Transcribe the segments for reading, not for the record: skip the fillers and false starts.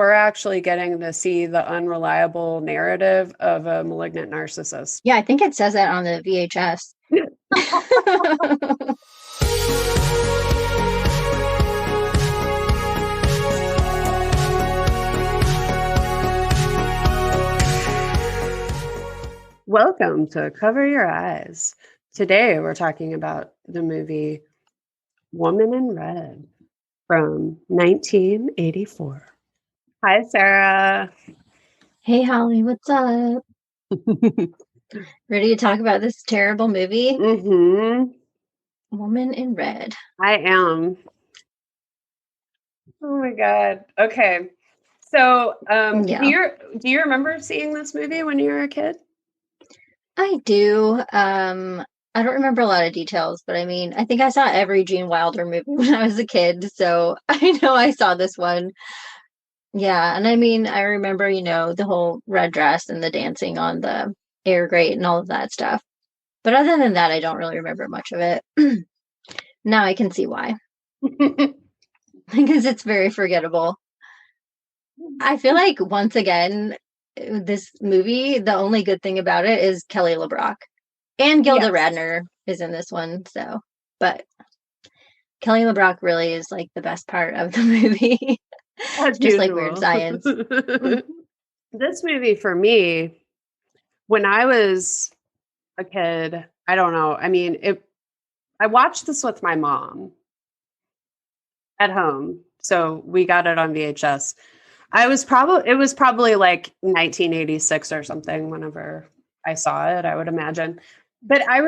we're actually getting to see the unreliable narrative of a malignant narcissist. Yeah, I think it says that on the VHS. Welcome to Cover Your Eyes. Today we're talking about the movie Woman in Red from 1984. Hi, Sarah. Hey, Holly, what's up? Ready to talk about this terrible movie? Mm-hmm. Woman in Red. I am. Oh my God. Okay. So, Yeah. do you remember seeing this movie when you were a kid? I do. I don't remember a lot of details, but I mean, I think I saw every Gene Wilder movie when I was a kid, so I know I saw this one. Yeah, and I mean, I remember, the whole red dress and the dancing on the air grate and all of that stuff. But other than that, I don't really remember much of it. Now I can see why. Because it's very forgettable. I feel like, once again, this movie, the only good thing about it is Kelly LeBrock. And Gilda Radner is in this one, so. But Kelly LeBrock really is, like, the best part of the movie. Just like Weird Science. This movie, for me, when I was a kid, I don't know. I mean, I watched this with my mom at home. So we got it on VHS. It was probably like 1986 or something whenever I saw it, I would imagine. But I've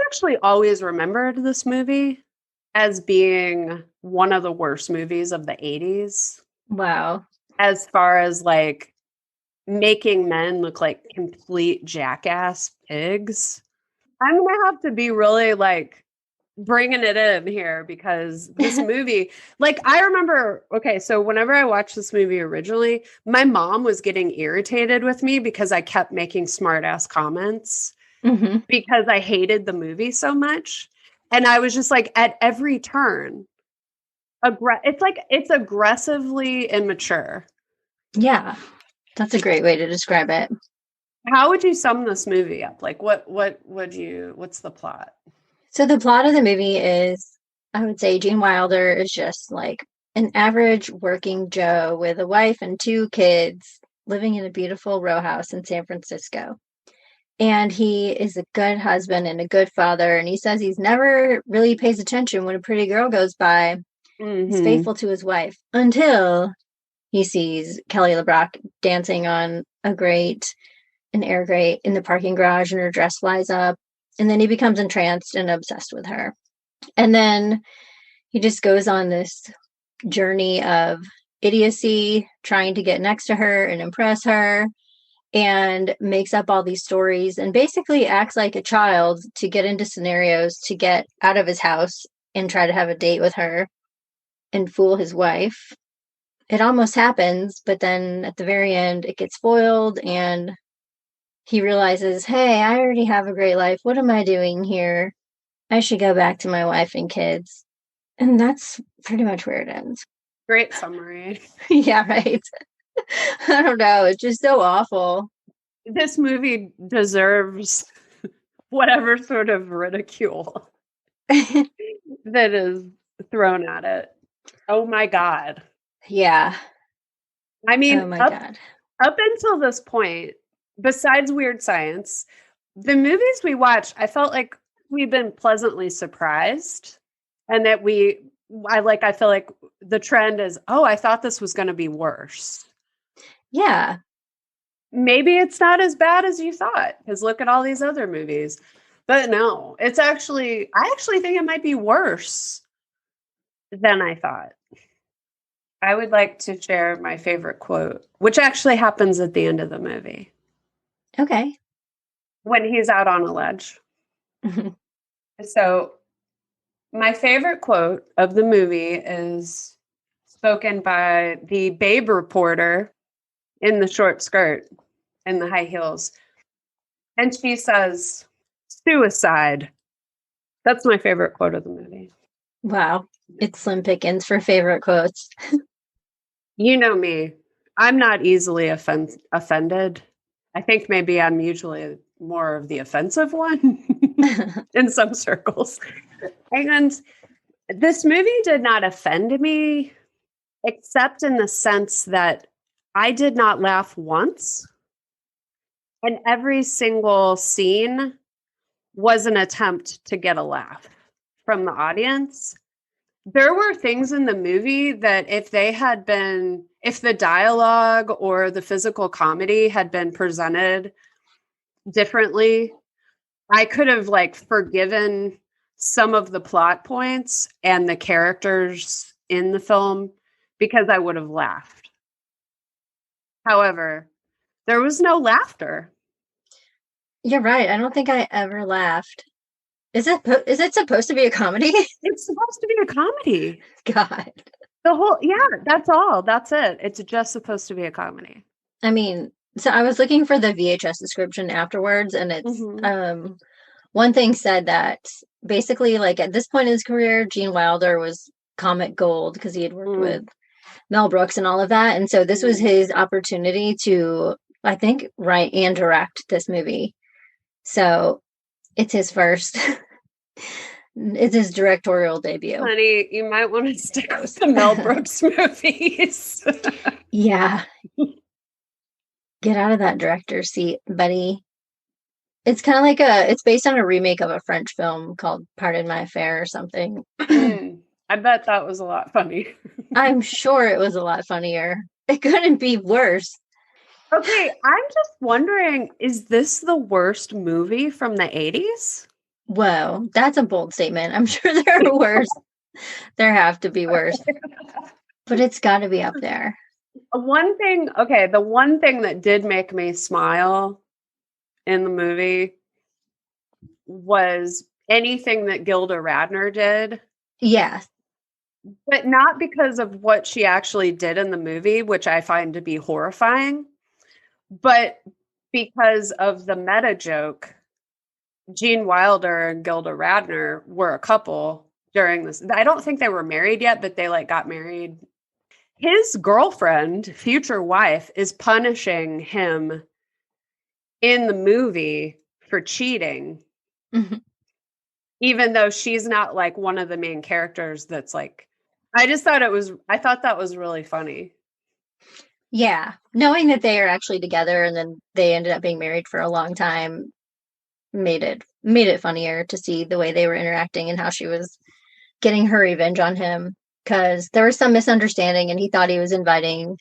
actually always remembered this movie as being one of the worst movies of the 80s. Wow. As far as like making men look like complete jackass pigs. I'm going to have to be really like bringing it in here because this movie, like I remember, okay, so whenever I watched this movie originally, my mom was getting irritated with me because I kept making smart ass comments because I hated the movie so much. And I was just like at every turn, it's aggressively immature. Yeah, that's a great way to describe it. How would you sum this movie up? Like what's the plot? So the plot of the movie is, I would say Gene Wilder is just like an average working Joe with a wife and 2 kids living in a beautiful row house in San Francisco. And he is a good husband and a good father. And he says he's never really pays attention when a pretty girl goes by. He's faithful to his wife until he sees Kelly LeBrock dancing on an air grate in the parking garage, and her dress flies up. And then he becomes entranced and obsessed with her. And then he just goes on this journey of idiocy, trying to get next to her and impress her, and makes up all these stories and basically acts like a child to get into scenarios to get out of his house and try to have a date with her and fool his wife. It almost happens, but then at the very end, it gets foiled and he realizes, hey, I already have a great life. What am I doing here? I should go back to my wife and kids. And that's pretty much where it ends. Great summary. Yeah, right. I don't know. It's just so awful. This movie deserves whatever sort of ridicule that is thrown at it. Oh my God. Yeah. I mean, oh my God. Up until this point, besides Weird Science, the movies we watched, I felt like we've been pleasantly surprised. And that I feel like the trend is, oh, I thought this was going to be worse. Yeah. Maybe it's not as bad as you thought, because look at all these other movies. But no, I actually think it might be worse than I thought. I would like to share my favorite quote, which actually happens at the end of the movie. Okay. When he's out on a ledge. So my favorite quote of the movie is spoken by the babe reporter in the short skirt and the high heels. And she says, "Suicide." That's my favorite quote of the movie. Wow. It's slim pickings for favorite quotes. You know me. I'm not easily offended. I think maybe I'm usually more of the offensive one in some circles. And this movie did not offend me, except in the sense that I did not laugh once. And every single scene was an attempt to get a laugh from the audience. There were things in the movie that if the dialogue or the physical comedy had been presented differently, I could have like forgiven some of the plot points and the characters in the film because I would have laughed. However, there was no laughter. You're right. I don't think I ever laughed. Is it supposed to be a comedy? It's supposed to be a comedy. God. That's all. That's it. It's just supposed to be a comedy. I mean, so I was looking for the VHS description afterwards, and it's one thing said that basically, like at this point in his career, Gene Wilder was comic gold because he had worked with Mel Brooks and all of that, and so this was his opportunity to, I think, write and direct this movie. So it's his first. It's his directorial debut. Honey, you might want to stick with the Mel Brooks movies. Yeah. Get out of that director's seat, buddy. It's kind of like it's based on a remake of a French film called Pardon My Affair or something. I bet that was a lot funny. I'm sure it was a lot funnier. It couldn't be worse. Okay, I'm just wondering, is this the worst movie from the 80s? Whoa, that's a bold statement. I'm sure there are worse. There have to be worse. But it's got to be up there. The one thing that did make me smile in the movie was anything that Gilda Radner did. Yeah. But not because of what she actually did in the movie, which I find to be horrifying, but because of the meta joke. Gene Wilder and Gilda Radner were a couple during this. I don't think they were married yet, but they like got married. His girlfriend, future wife, is punishing him in the movie for cheating. Mm-hmm. Even though she's not like one of the main characters that's like, I thought that was really funny. Yeah. Knowing that they are actually together and then they ended up being married for a long time made it funnier to see the way they were interacting and how she was getting her revenge on him, because there was some misunderstanding and he thought he was inviting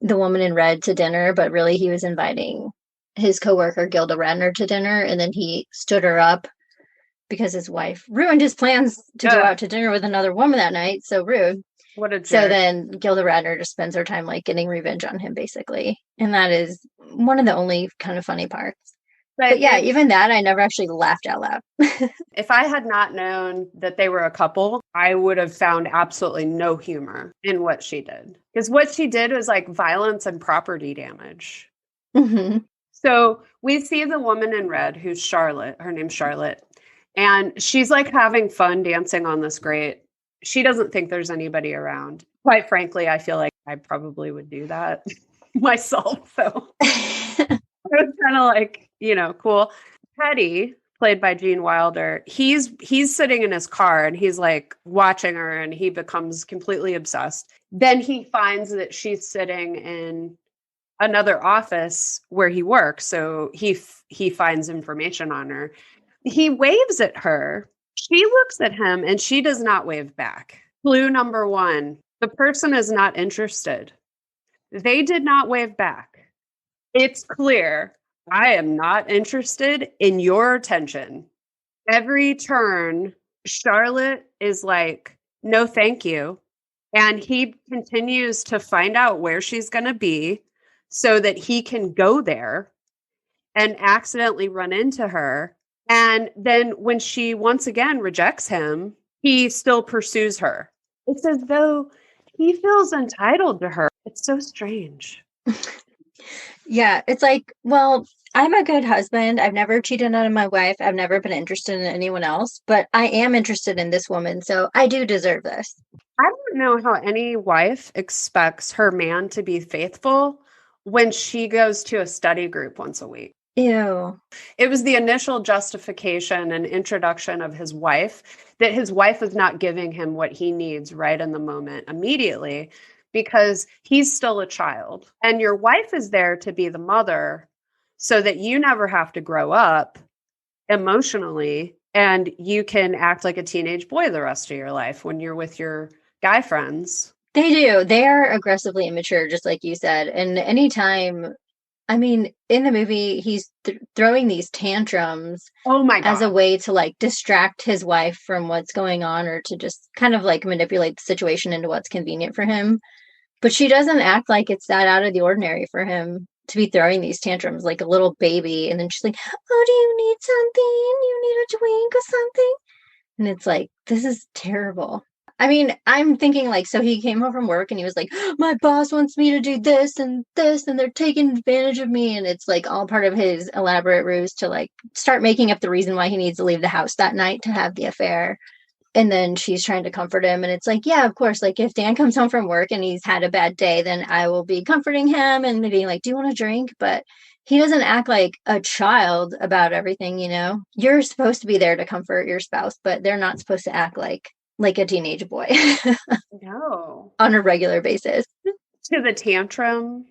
the woman in red to dinner, but really he was inviting his coworker Gilda Radner to dinner, and then he stood her up because his wife ruined his plans to go out to dinner with another woman that night. So rude. What a jerk. So then Gilda Radner just spends her time like getting revenge on him basically, and that is one of the only kind of funny parts. But yeah, even that, I never actually laughed out loud. If I had not known that they were a couple, I would have found absolutely no humor in what she did. Because what she did was like violence and property damage. Mm-hmm. So we see the woman in red, who's Charlotte. Her name's Charlotte. And she's like having fun dancing on this grate. She doesn't think there's anybody around. Quite frankly, I feel like I probably would do that myself. So it was kind of like, cool. Teddy, played by Gene Wilder, he's sitting in his car and he's like watching her and he becomes completely obsessed. Then he finds that she's sitting in another office where he works. So he finds information on her. He waves at her. She looks at him and she does not wave back. Clue number one, the person is not interested. They did not wave back. It's clear. I am not interested in your attention. Every turn, Charlotte is like, no, thank you. And he continues to find out where she's going to be so that he can go there and accidentally run into her. And then when she once again rejects him, he still pursues her. It's as though he feels entitled to her. It's so strange. Yeah, it's like, well, I'm a good husband. I've never cheated on my wife. I've never been interested in anyone else, but I am interested in this woman, so I do deserve this. I don't know how any wife expects her man to be faithful when she goes to a study group once a week. Ew. It was the initial justification and introduction of his wife that his wife is not giving him what he needs right in the moment immediately because he's still a child. And your wife is there to be the mother so that you never have to grow up emotionally and you can act like a teenage boy the rest of your life when you're with your guy friends. They do. They are aggressively immature, just like you said. And anytime, I mean, in the movie, he's throwing these tantrums Oh my as a God. way to like distract his wife from what's going on or to just kind of like manipulate the situation into what's convenient for him. But she doesn't act like it's that out of the ordinary for him to be throwing these tantrums like a little baby. And then she's like, oh, do you need something? You need a drink or something? And it's like, this is terrible. I mean, I'm thinking like, so he came home from work and he was like, my boss wants me to do this, and they're taking advantage of me. And it's like all part of his elaborate ruse to like start making up the reason why he needs to leave the house that night to have the affair. And then she's trying to comfort him. And it's like, yeah, of course, like if Dan comes home from work and he's had a bad day, then I will be comforting him and being like, do you want a drink? But he doesn't act like a child about everything, you know? You're supposed to be there to comfort your spouse, but they're not supposed to act like a teenage boy No. on a regular basis. To the tantrum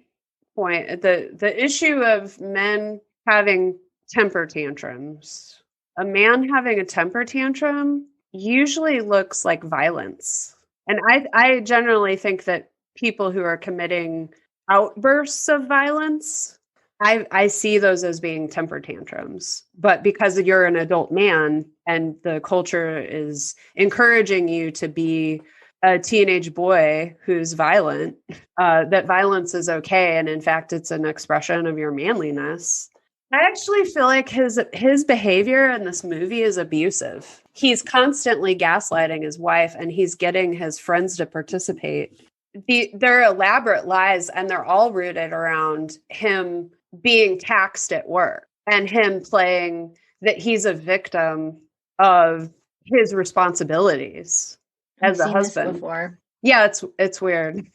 point, the issue of men having temper tantrums. A man having a temper tantrum usually looks like violence. And I generally think that people who are committing outbursts of violence, I see those as being temper tantrums. But because you're an adult man and the culture is encouraging you to be a teenage boy who's violent, that violence is okay. And in fact, it's an expression of your manliness. I actually feel like his behavior in this movie is abusive. He's constantly gaslighting his wife and he's getting his friends to participate. They're elaborate lies and they're all rooted around him being taxed at work and him playing that he's a victim of his responsibilities as a husband. Before. Yeah, it's weird.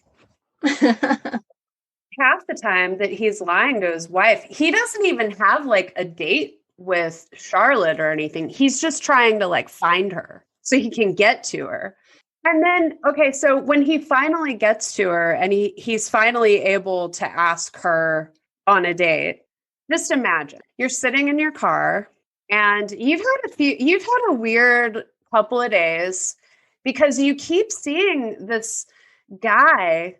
Half the time that he's lying to his wife, he doesn't even have like a date with Charlotte or anything. He's just trying to like find her so he can get to her. And then, okay, so when he finally gets to her and he's finally able to ask her on a date, just imagine you're sitting in your car and you've had a weird couple of days because you keep seeing this guy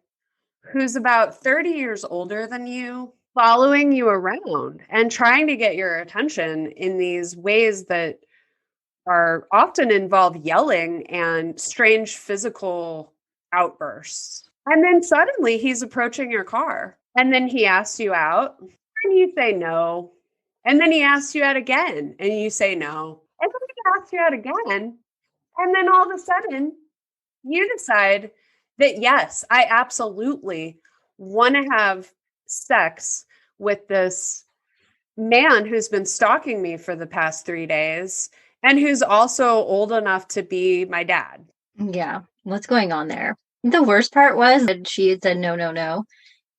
who's about 30 years older than you, following you around and trying to get your attention in these ways that are often involve yelling and strange physical outbursts. And then suddenly he's approaching your car. And then he asks you out and you say no. And then he asks you out again and you say no. And then he asks you out again. And then all of a sudden you decide that, yes, I absolutely want to have sex with this man who's been stalking me for the past 3 days and who's also old enough to be my dad. Yeah. What's going on there? The worst part was that she had said no, no, no.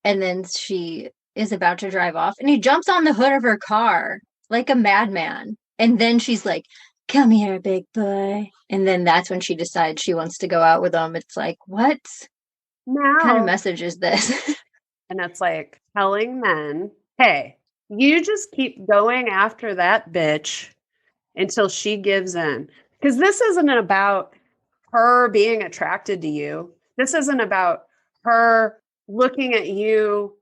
And then she is about to drive off and he jumps on the hood of her car like a madman. And then she's like, come here, big boy. And then that's when she decides she wants to go out with him. It's like, what kind of message is this? And it's like telling men, hey, you just keep going after that bitch until she gives in. Because this isn't about her being attracted to you. This isn't about her looking at you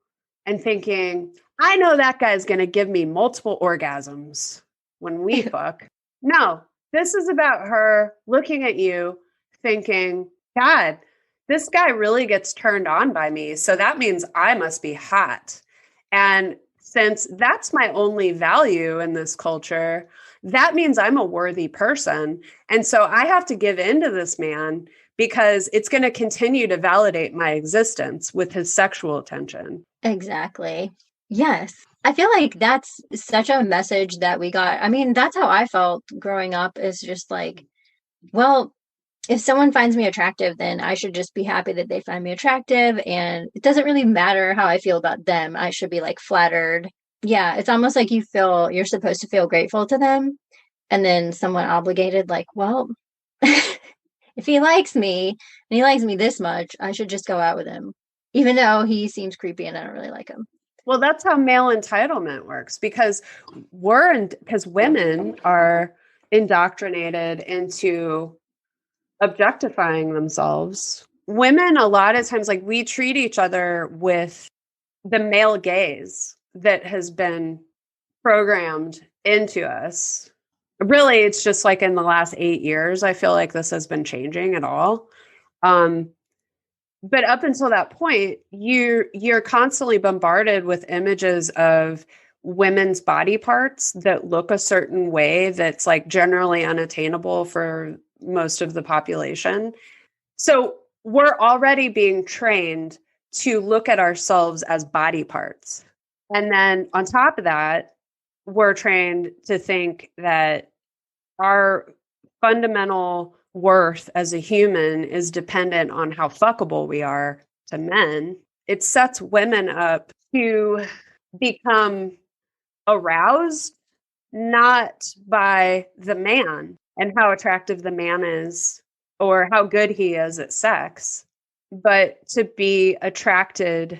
and thinking, I know that guy's going to give me multiple orgasms when we fuck. No, this is about her looking at you thinking, God, this guy really gets turned on by me. So that means I must be hot. And since that's my only value in this culture, that means I'm a worthy person. And so I have to give in to this man because it's going to continue to validate my existence with his sexual attention. Exactly. Yes. I feel like that's such a message that we got. I mean, that's how I felt growing up, is just like, well, if someone finds me attractive, then I should just be happy that they find me attractive. And it doesn't really matter how I feel about them. I should be like flattered. Yeah, it's almost like you're supposed to feel grateful to them. And then someone obligated, like, well, if he likes me and he likes me this much, I should just go out with him, even though he seems creepy and I don't really like him. Well, that's how male entitlement works, because women are indoctrinated into objectifying themselves. Women, a lot of times, like, we treat each other with the male gaze that has been programmed into us. Really, it's just like in the last 8 years, I feel like this has been changing at all. But up until that point, you're constantly bombarded with images of women's body parts that look a certain way that's like generally unattainable for most of the population. So we're already being trained to look at ourselves as body parts. And then on top of that, we're trained to think that our fundamental worth as a human is dependent on how fuckable we are to men. It sets women up to become aroused not by the man and how attractive the man is or how good he is at sex, but to be attracted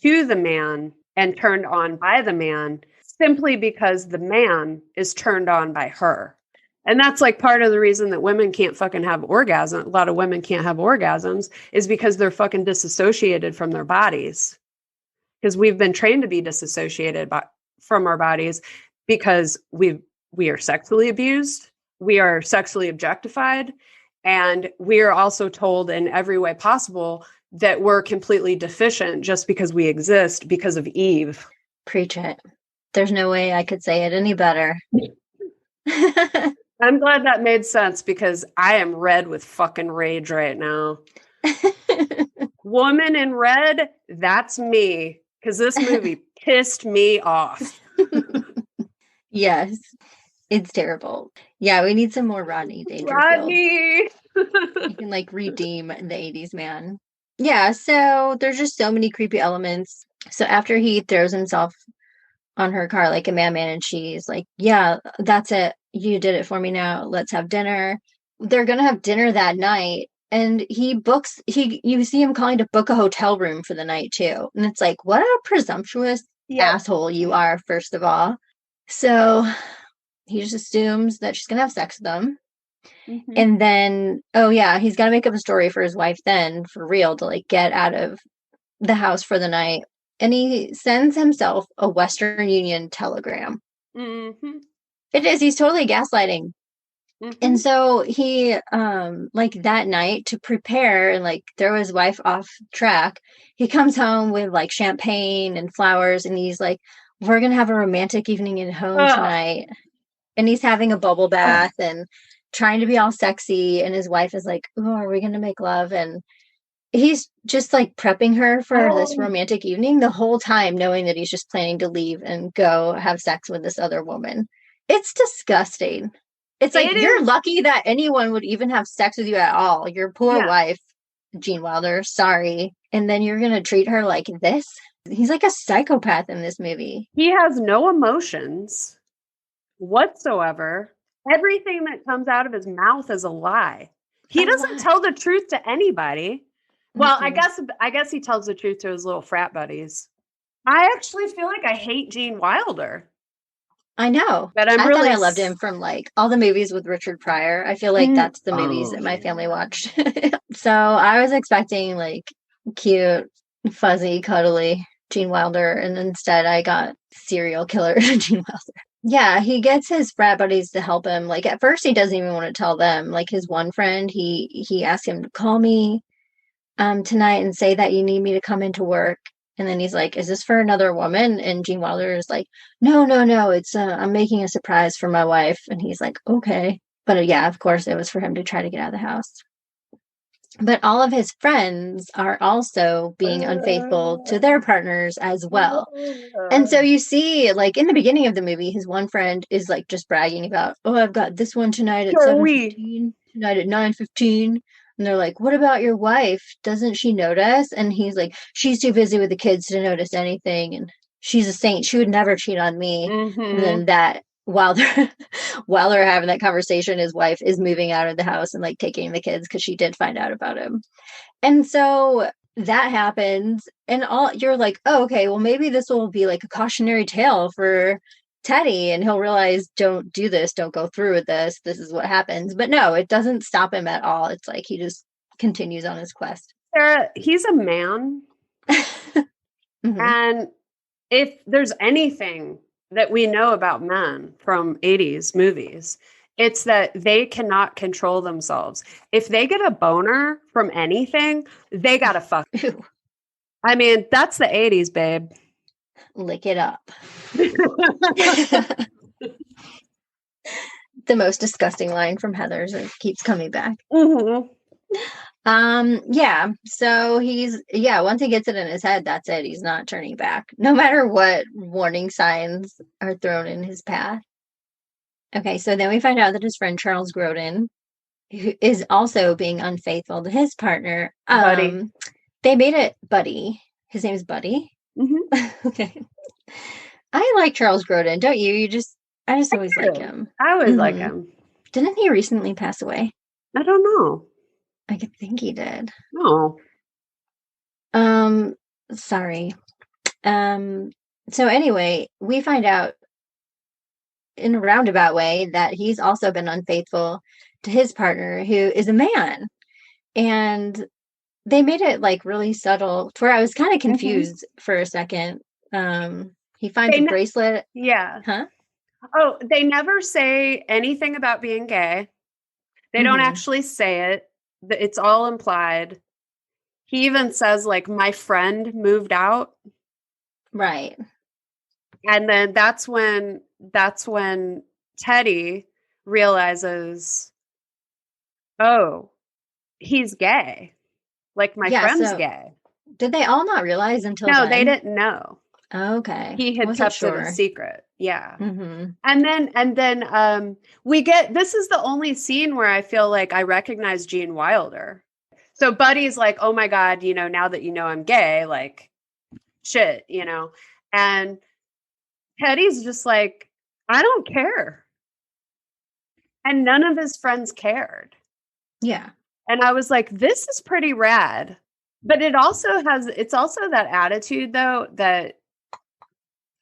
to the man and turned on by the man simply because the man is turned on by her. And that's like part of the reason that women can't fucking have orgasms. A lot of women can't have orgasms is because they're fucking disassociated from their bodies. Because we've been trained to be disassociated from our bodies because we are sexually abused, we are sexually objectified, and we are also told in every way possible that we're completely deficient just because we exist because of Eve. Preach it. There's no way I could say it any better. I'm glad that made sense because I am red with fucking rage right now. Woman in red, that's me. Because this movie pissed me off. Yes, it's terrible. Yeah, we need some more Rodney Dangerfield. Rodney! You can like redeem the 80s man. Yeah, so there's just so many creepy elements. So after he throws himself on her car like a madman and she's like, yeah, that's it. You did it for me now. Let's have dinner. They're going to have dinner that night. And you see him calling to book a hotel room for the night too. And it's like, what a presumptuous asshole you are, first of all. So he just assumes that she's going to have sex with them. Mm-hmm. And then, he's got to make up a story for his wife then, for real, to like get out of the house for the night. And he sends himself a Western Union telegram. Mm-hmm. He's totally gaslighting. Mm-hmm. And so he, like that night to prepare and like throw his wife off track, he comes home with like champagne and flowers and he's like, we're going to have a romantic evening at home tonight. And he's having a bubble bath and trying to be all sexy. And his wife is like, oh, are we going to make love? And he's just like prepping her for this romantic evening the whole time, knowing that he's just planning to leave and go have sex with this other woman. It's disgusting. It's like, you're lucky that anyone would even have sex with you at all. Your poor wife, Gene Wilder, sorry. And then you're going to treat her like this? He's like a psychopath in this movie. He has no emotions whatsoever. Everything that comes out of his mouth is a lie. He doesn't tell the truth to anybody. Well, I guess he tells the truth to his little frat buddies. I actually feel like I hate Gene Wilder. I know. But I loved him from like all the movies with Richard Pryor. I feel like that's the movies that my family watched. So I was expecting like cute, fuzzy, cuddly Gene Wilder, and instead I got serial killer Gene Wilder. Yeah, he gets his frat buddies to help him. Like at first he doesn't even want to tell them. Like his one friend, he asked him to call me tonight and say that you need me to come into work. And then he's like, is this for another woman? And Gene Wilder is like, no, it's, I'm making a surprise for my wife. And he's like, okay. But of course it was for him to try to get out of the house. But all of his friends are also being unfaithful to their partners as well. And so you see, like in the beginning of the movie, his one friend is like just bragging about, oh, I've got this one tonight at 7:15. tonight at 9:15. And they're like, what about your wife? Doesn't she notice? And he's like, she's too busy with the kids to notice anything. And she's a saint. She would never cheat on me. And then that while they're while they're having that conversation, his wife is moving out of the house and like taking the kids because she did find out about him. And so that happens, and all you're like, oh, okay, well, maybe this will be like a cautionary tale for Teddy, and he'll realize, don't do this, don't go through with this. This is what happens. But no, it doesn't stop him at all. It's like he just continues on his quest. Sarah, he's a man. And if there's anything that we know about men from 80s movies, it's that they cannot control themselves. If they get a boner from anything, they gotta fuck. I mean, that's the 80s, babe. Lick it up. The most disgusting line from Heather's. It keeps coming back. Yeah. So once he gets it in his head, that's it. He's not turning back, no matter what warning signs are thrown in his path. Okay, so then we find out that his friend Charles Grodin, who is also being unfaithful to his partner, Buddy. They made it Buddy. His name's Buddy. Okay. I like Charles Grodin, don't you? I just always like him. I always like him. Didn't he recently pass away? I don't know. I could think he did. No. Sorry. So anyway, we find out in a roundabout way that he's also been unfaithful to his partner, who is a man. And they made it like really subtle to where I was kind of confused for a second. He finds a bracelet. Yeah. Huh? Oh, they never say anything about being gay. They don't actually say it. It's all implied. He even says, like, my friend moved out. Right. And then that's when Teddy realizes, oh, he's gay. Like, my friend's gay. Did they all not realize until No, then? they didn't know. Okay. He had kept it a secret. Yeah. And then we get, this is the only scene where I feel like I recognize Gene Wilder. So Buddy's like, oh my God, now that you know I'm gay, like, shit, and Teddy's just like, I don't care. And none of his friends cared. Yeah. And I was like, this is pretty rad. But it's also that attitude, though, that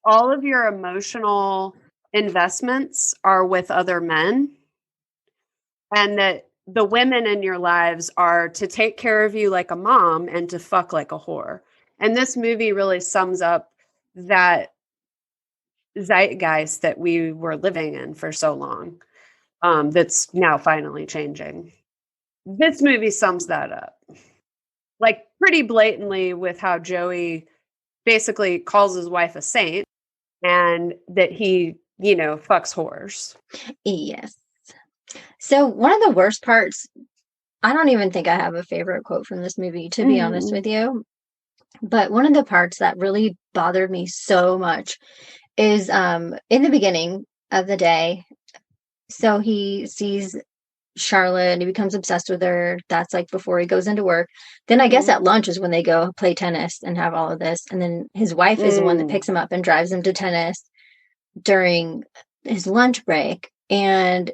all of your emotional investments are with other men, and that the women in your lives are to take care of you like a mom and to fuck like a whore. And this movie really sums up that zeitgeist that we were living in for so long, that's now finally changing. This movie sums that up, like, pretty blatantly, with how Joey basically calls his wife a saint and that he, fucks whores. Yes. So one of the worst parts, I don't even think I have a favorite quote from this movie, to be honest with you. But one of the parts that really bothered me so much is in the beginning of the day. So he sees Charlotte and he becomes obsessed with her. That's like before he goes into work. Then I guess at lunch is when they go play tennis and have all of this. And then his wife is the one that picks him up and drives him to tennis during his lunch break. And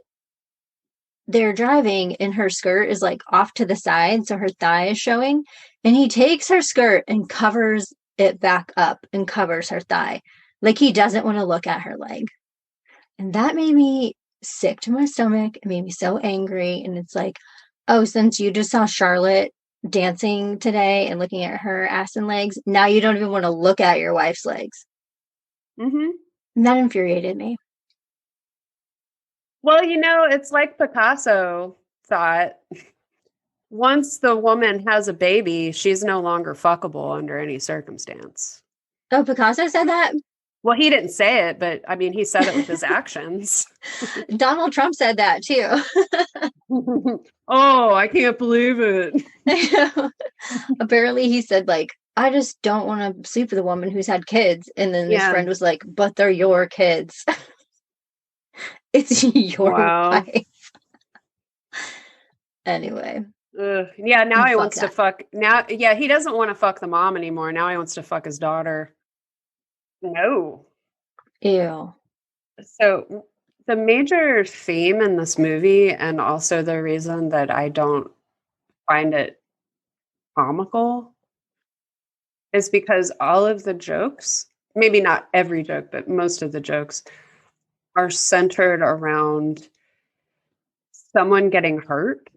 they're driving and her skirt is like off to the side, so her thigh is showing. And he takes her skirt and covers it back up and covers her thigh. Like he doesn't want to look at her leg. And that made me sick to my stomach. It made me so angry. And it's like, oh, since you just saw Charlotte dancing today and looking at her ass and legs, now you don't even want to look at your wife's legs. And that infuriated me. Well, it's like Picasso thought. Once the woman has a baby, she's no longer fuckable under any circumstance. Oh, Picasso said that? Well, he didn't say it, but I mean, he said it with his actions. Donald Trump said that too. Oh, I can't believe it. Apparently he said, like, I just don't want to sleep with a woman who's had kids. And then his friend was like, but they're your kids. It's your wife. Anyway. Yeah, now he Fuck wants to that. fuck. Now, yeah, he doesn't want to fuck the mom anymore. Now he wants to fuck his daughter. No. Ew. So the major theme in this movie, and also the reason that I don't find it comical, is because all of the jokes, maybe not every joke, but most of the jokes, are centered around someone getting hurt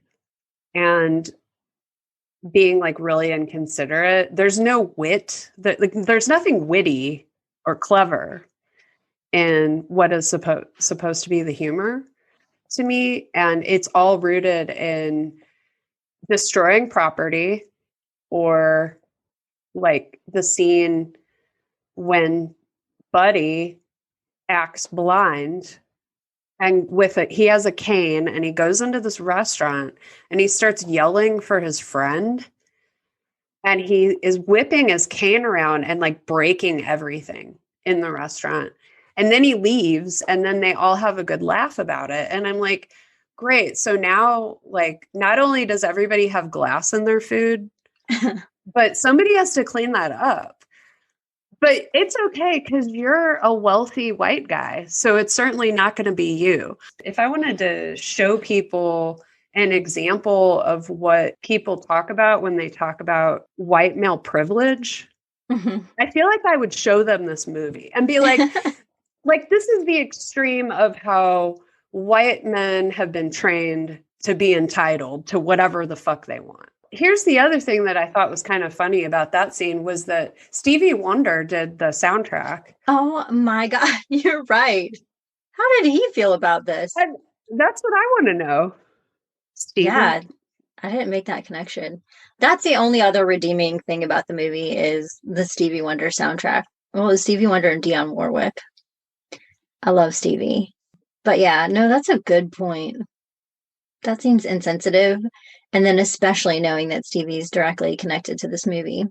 and being like really inconsiderate. There's no wit. Like, there's nothing witty or clever in what is supposed to be the humor to me, and it's all rooted in destroying property, or like the scene when Buddy acts blind, and with it he has a cane and he goes into this restaurant and he starts yelling for his friend, and he is whipping his cane around and like breaking everything in the restaurant. And then he leaves, and then they all have a good laugh about it. And I'm like, great. So now, like, not only does everybody have glass in their food, but somebody has to clean that up. But it's okay because you're a wealthy white guy. So it's certainly not going to be you. If I wanted to show people an example of what people talk about when they talk about white male privilege, I feel like I would show them this movie and be like, this is the extreme of how white men have been trained to be entitled to whatever the fuck they want. Here's the other thing that I thought was kind of funny about that scene was that Stevie Wonder did the soundtrack. Oh my God, you're right. How did he feel about this? And that's what I want to know. Stevie. Yeah, I didn't make that connection. That's the only other redeeming thing about the movie is the Stevie Wonder soundtrack. Well, it's Stevie Wonder and Dionne Warwick. I love Stevie. But yeah, no, that's a good point. That seems insensitive. And then especially knowing that Stevie's directly connected to this movie.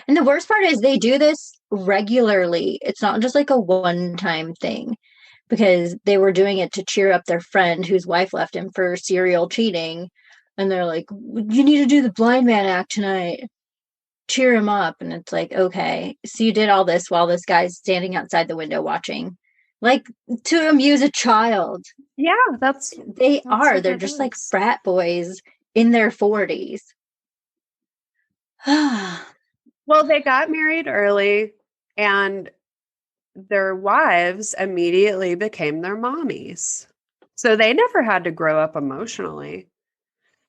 And the worst part is they do this regularly. It's not just like a one-time thing because they were doing it to cheer up their friend whose wife left him for serial cheating. And they're like, you need to do the blind man act tonight. Cheer him up. And it's like, okay. So you did all this while this guy's standing outside the window watching. Like to amuse a child. Yeah, they're just like frat boys in their 40s. Well, they got married early and their wives immediately became their mommies. So they never had to grow up emotionally.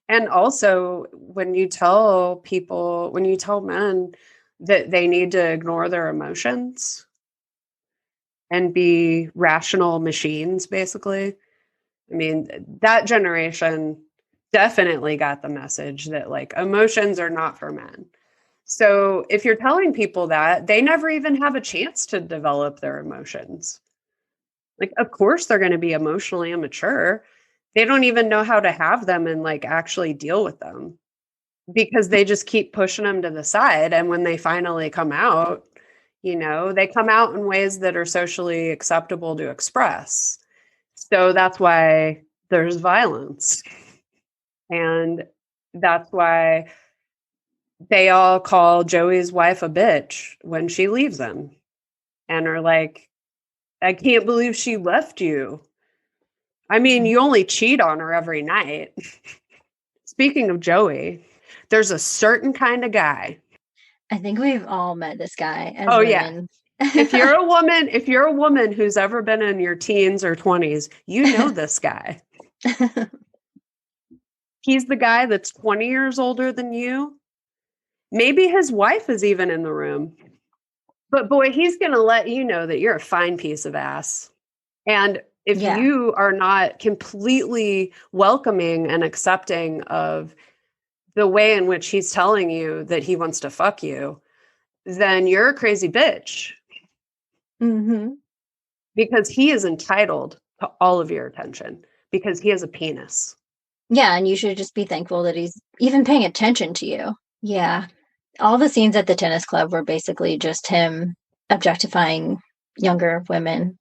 And also, when you tell men that they need to ignore their emotions and be rational machines, basically, I mean, that generation definitely got the message that like emotions are not for men. So if you're telling people that, they never even have a chance to develop their emotions. Like, of course, they're going to be emotionally immature. They don't even know how to have them and like actually deal with them because they just keep pushing them to the side. And when they finally come out, they come out in ways that are socially acceptable to express. So that's why there's violence. And that's why they all call Joey's wife a bitch when she leaves him and are like, I can't believe she left you. I mean, you only cheat on her every night. Speaking of Joey, there's a certain kind of guy. I think we've all met this guy as women. Yeah. If you're a woman who's ever been in your teens or 20s, you know this guy. He's the guy that's 20 years older than you. Maybe his wife is even in the room. But boy, he's going to let you know that you're a fine piece of ass. And if you are not completely welcoming and accepting of the way in which he's telling you that he wants to fuck you, then you're a crazy bitch. Mm-hmm. Because he is entitled to all of your attention because he has a penis. Yeah, and you should just be thankful that he's even paying attention to you. Yeah. All the scenes at the tennis club were basically just him objectifying younger women.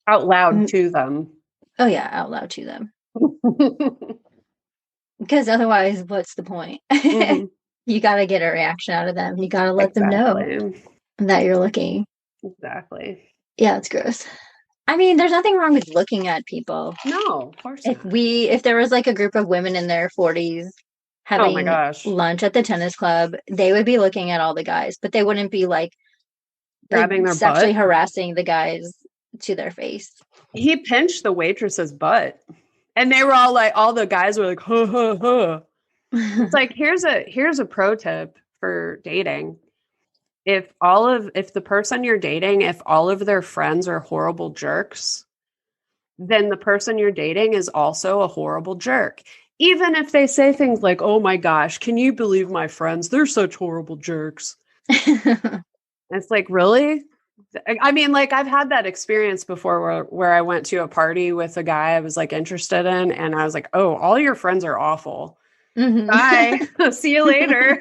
Out loud to them. Oh, yeah, out loud to them. Because otherwise, what's the point? Mhm. You got to get a reaction out of them. You got to let them know Exactly. that you're looking. Exactly. Yeah, it's gross. I mean, there's nothing wrong with looking at people. No, of course not. If there was like a group of women in their 40s Oh my having gosh. lunch at the tennis club, they would be looking at all the guys, but they wouldn't be like Grabbing their sexually butt. harassing the guys to their face. He pinched the waitress's butt. And they were all like, all the guys were like, huh, huh, huh. It's like, here's a pro tip for dating. If the person you're dating, if all of their friends are horrible jerks, then the person you're dating is also a horrible jerk. Even if they say things like, oh my gosh, can you believe my friends? They're such horrible jerks. It's like, really? I mean, like, I've had that experience before where I went to a party with a guy I was like interested in, and I was like, oh, all your friends are awful. Bye. See you later.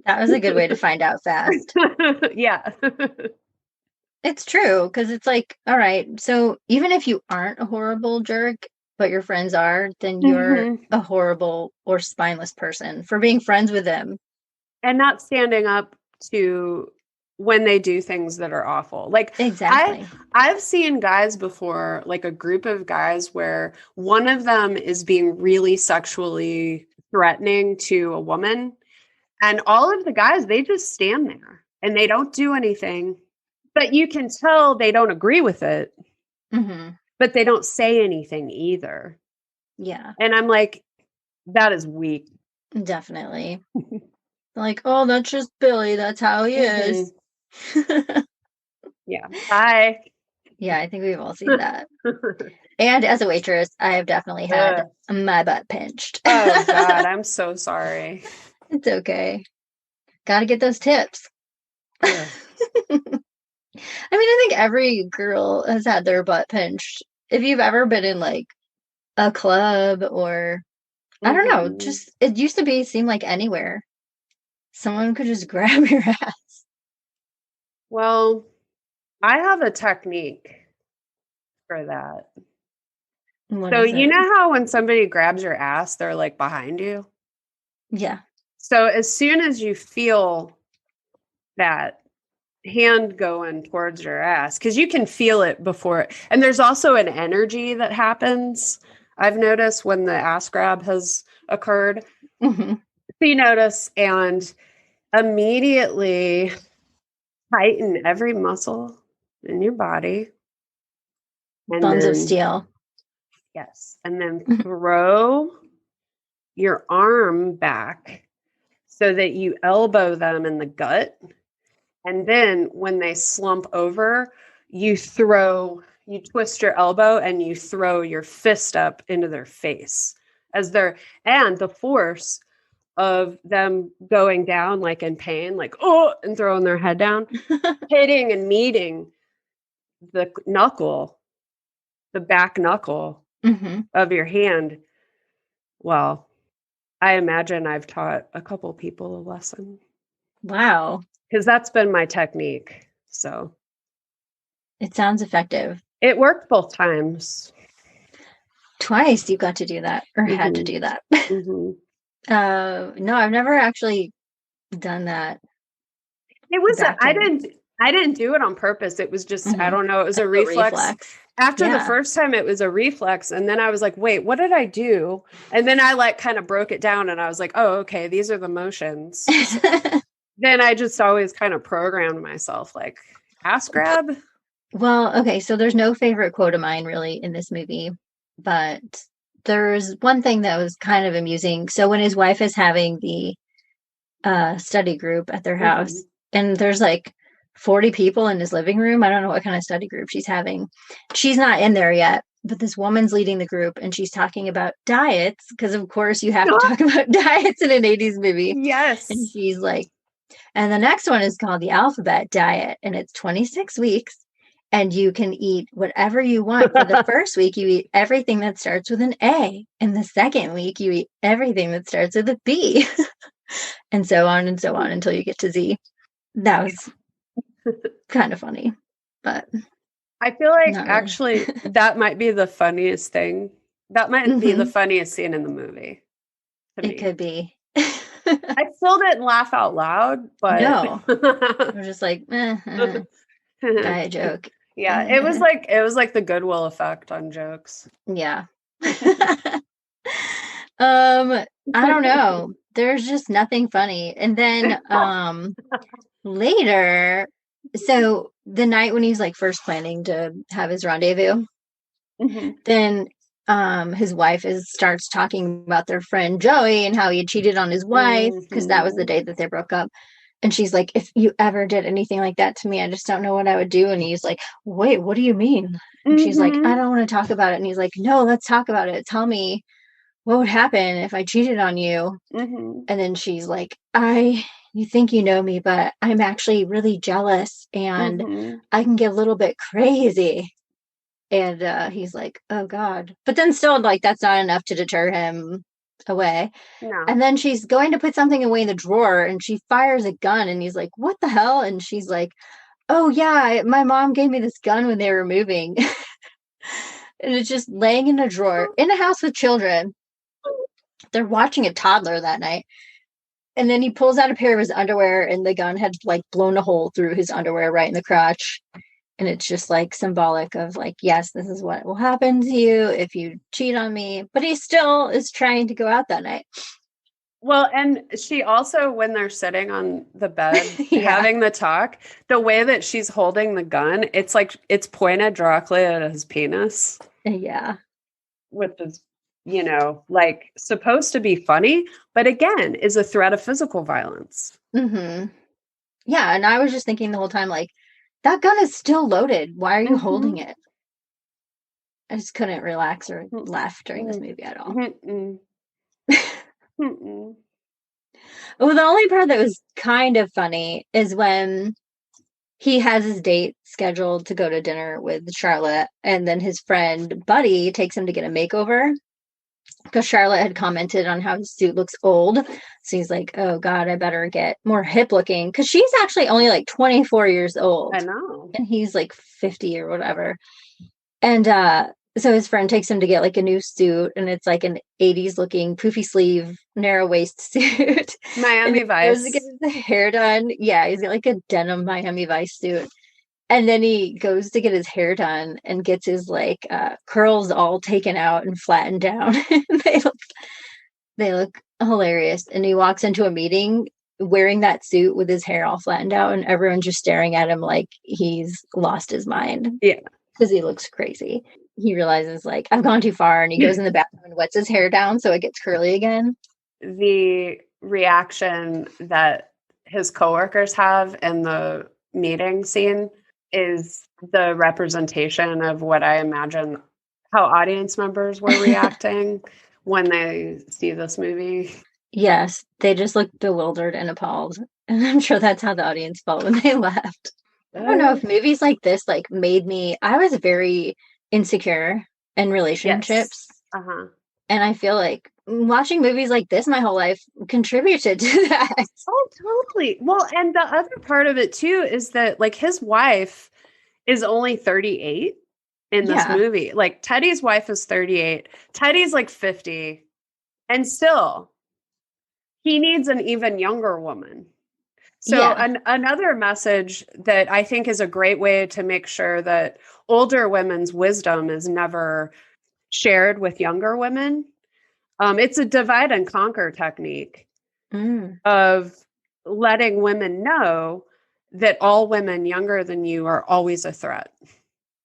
That was a good way to find out fast. Yeah. It's true, because it's like, all right, so even if you aren't a horrible jerk, but your friends are, then you're a horrible or spineless person for being friends with them. And not standing up to when they do things that are awful. Like, Exactly. I've seen guys before, like a group of guys where one of them is being really sexually threatening to a woman, and all of the guys, they just stand there and they don't do anything. But you can tell they don't agree with it, but they don't say anything either. Yeah. And I'm like, that is weak. Definitely. Like, oh, that's just Billy. That's how he is. Yeah. Bye. Yeah, I think we've all seen that. And as a waitress, I have definitely had my butt pinched. Oh, God. I'm so sorry. It's okay. Got to get those tips. I mean, I think every girl has had their butt pinched. If you've ever been in like a club or I don't know, just it used to seem like anywhere someone could just grab your ass. Well, I have a technique for that. So you know how when somebody grabs your ass, they're like behind you? Yeah. So as soon as you feel that hand going towards your ass, because you can feel it before, and there's also an energy that happens, I've noticed, when the ass grab has occurred. So you notice and immediately tighten every muscle in your body. And Bones of steel. Yes. And then throw your arm back so that you elbow them in the gut. And then when they slump over, you twist your elbow and you throw your fist up into their face and the force of them going down like in pain, like, oh, and throwing their head down, hitting and meeting the back knuckle of your hand. Well, I imagine I've taught a couple people a lesson. Wow. Because that's been my technique. So it sounds effective. It worked both times. Twice you got to do that or had to do that. No, I've never actually done that. It was I didn't do it on purpose. It was just, I don't know, it was a reflex. After the first time, it was a reflex. And then I was like, wait, what did I do? And then I like kind of broke it down and I was like, oh, okay, these are the motions. So then I just always kind of programmed myself like, ass grab. Well, okay, so there's no favorite quote of mine really in this movie, but there's one thing that was kind of amusing. So when his wife is having the study group at their house, and there's like 40 people in his living room. I don't know what kind of study group she's having. She's not in there yet, but this woman's leading the group and she's talking about diets because, of course, you have to talk about diets in an 80s movie. Yes. And she's like, and the next one is called the alphabet diet, and it's 26 weeks. And you can eat whatever you want. For the first week, you eat everything that starts with an A. And the second week, you eat everything that starts with a B. And so on until you get to Z. That was kind of funny. But I feel like actually that might be the funniest thing That might be the funniest scene in the movie to me. It could be. I still didn't laugh out loud, but No. I'm just like, guy joke. Yeah, it was like the Goodwill effect on jokes. Yeah. I don't know. There's just nothing funny. And then later, so the night when he's like first planning to have his rendezvous, then his wife starts talking about their friend Joey and how he had cheated on his wife because that was the day that they broke up. And she's like, if you ever did anything like that to me, I just don't know what I would do. And he's like, wait, what do you mean? And she's like, I don't want to talk about it. And he's like, no, let's talk about it. Tell me what would happen if I cheated on you. And then she's like, you think you know me, but I'm actually really jealous and I can get a little bit crazy. And he's like, oh God. But then still, like, that's not enough to deter him away. No. And then she's going to put something away in the drawer and she fires a gun and he's like, what the hell? And she's like, oh yeah, my mom gave me this gun when they were moving. And it's just laying in a drawer in a house with children. They're watching a toddler that night. And then he pulls out a pair of his underwear and the gun had like blown a hole through his underwear right in the crotch. And it's just like symbolic of like, yes, this is what will happen to you if you cheat on me. But he still is trying to go out that night. Well, and she also, when they're sitting on the bed having the talk, the way that she's holding the gun, it's like it's pointed directly at his penis. Yeah. Which is, like supposed to be funny, but again, is a threat of physical violence. Yeah. And I was just thinking the whole time, like, that gun is still loaded. Why are you holding it? I just couldn't relax or laugh during this movie at all. Well, the only part that was kind of funny is when he has his date scheduled to go to dinner with Charlotte, and then his friend Buddy takes him to get a makeover because Charlotte had commented on how his suit looks old. So he's like, oh God, I better get more hip looking because she's actually only like 24 years old. I know. And he's like 50 or whatever. And so his friend takes him to get like a new suit, and it's like an 80s looking poofy sleeve, narrow waist suit. Miami Vice. He goes to get his hair done. Yeah, he's got like a denim Miami Vice suit. And then he goes to get his hair done and gets his like curls all taken out and flattened down. They look hilarious. And he walks into a meeting wearing that suit with his hair all flattened out, and everyone's just staring at him like he's lost his mind. Yeah. Because he looks crazy. He realizes, like, I've gone too far, and he goes in the bathroom and wets his hair down so it gets curly again. The reaction that his coworkers have in the meeting scene is the representation of what I imagine how audience members were reacting when they see this movie. Yes, they just look bewildered and appalled. And I'm sure that's how the audience felt when they left. I don't know if movies like this like made me, I was very insecure in relationships. Yes. And I feel like watching movies like this my whole life contributed to that. Oh, totally. Well, and the other part of it too is that like his wife is only 38 in this movie. Like Teddy's wife is 38. Teddy's like 50. And still, he needs an even younger woman. So another message that I think is a great way to make sure that older women's wisdom is never shared with younger women. It's a divide and conquer technique of letting women know that all women younger than you are always a threat.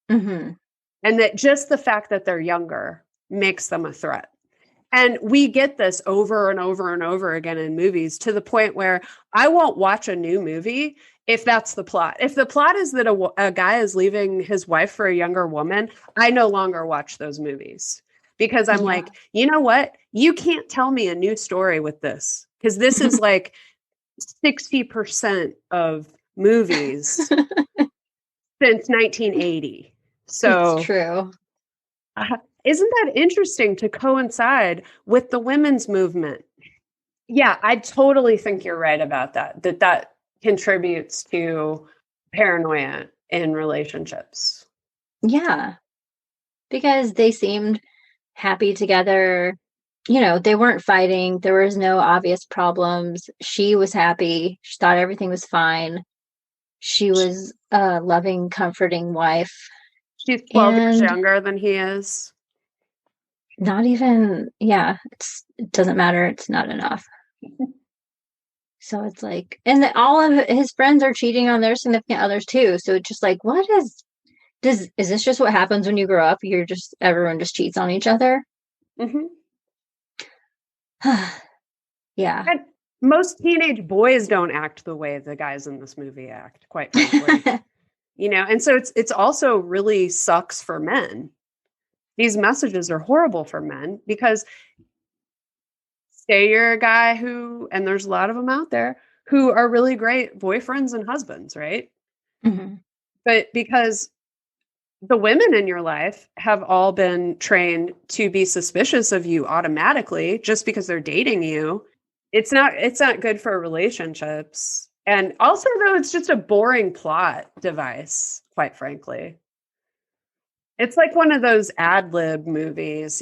And that just the fact that they're younger makes them a threat. And we get this over and over and over again in movies to the point where I won't watch a new movie if that's the plot. If the plot is that a guy is leaving his wife for a younger woman, I no longer watch those movies because I'm like, you know what? You can't tell me a new story with this because this is like 60% of movies since 1980. So it's true. Isn't that interesting to coincide with the women's movement? Yeah, I totally think you're right about that. That contributes to paranoia in relationships. Yeah, because they seemed happy together. They weren't fighting. There was no obvious problems. She was happy. She thought everything was fine. She was a loving, comforting wife. She's 12 years And younger than he is. not even, yeah, it doesn't matter. It's not enough. So it's like, and all of his friends are cheating on their significant others too. So it's just like, is this just what happens when you grow up? Everyone just cheats on each other. Mm-hmm. Yeah. And most teenage boys don't act the way the guys in this movie act, quite frankly. And so it's also really sucks for men. These messages are horrible for men because say you're a guy and there's a lot of them out there who are really great boyfriends and husbands, right? Mm-hmm. But because the women in your life have all been trained to be suspicious of you automatically just because they're dating you, it's not good for relationships. And also, though, it's just a boring plot device, quite frankly. It's like one of those ad lib movies,